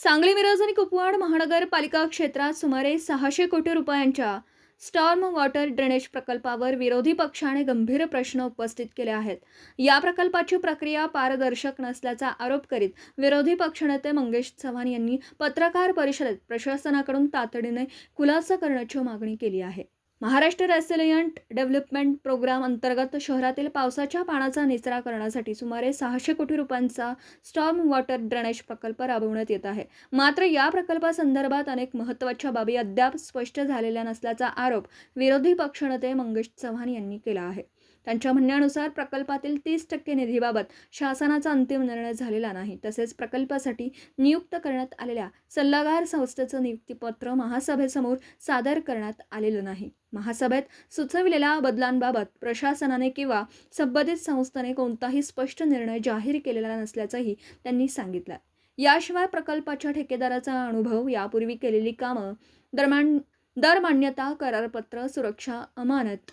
सांगली, मिरज आणि कुपवाड महानगरपालिका क्षेत्रात सुमारे 600 कोटी रुपयांच्या स्टॉर्म वॉटर ड्रेनेज प्रकल्पावर विरोधी पक्षाने गंभीर प्रश्न उपस्थित केले आहेत. या प्रकल्पाची प्रक्रिया पारदर्शक नसल्याचा आरोप करीत विरोधी पक्षनेते मंगेश चव्हाण यांनी पत्रकार परिषदेत प्रशासनाकडून तातडीने खुलासा करण्याची मागणी केली आहे. महाराष्ट्र रेसिलियंट डेव्हलपमेंट प्रोग्राम अंतर्गत शहरातील पावसाच्या पाण्याचा निचरा करण्यासाठी सुमारे 600 कोटी रुपयांचा स्टॉर्म वॉटर ड्रेनेज प्रकल्प राबवण्यात येत आहे. मात्र या प्रकल्पासंदर्भात अनेक महत्त्वाच्या बाबी अद्याप स्पष्ट झालेल्या नसल्याचा आरोप विरोधी पक्षनेते मंगेश चव्हाण यांनी केला आहे. त्यांच्या म्हणण्यानुसार प्रकल्पातील 30% निधीबाबत शासनाचा अंतिम निर्णय झालेला नाही. तसेच प्रकल्पासाठी नियुक्त करण्यात आलेल्या सल्लागार संस्थेचं नियुक्तीपत्र महासभेसमोर सादर करण्यात आलेलं नाही. महासभेत सुचविलेल्या बदलांबाबत प्रशासनाने किंवा संबंधित संस्थेने कोणताही स्पष्ट निर्णय जाहीर केलेला नसल्याचंही त्यांनी सांगितलं. याशिवाय प्रकल्पाच्या ठेकेदाराचा अनुभव, यापूर्वी केलेली कामं, दरमान्यता, करारपत्र, सुरक्षा, अमानत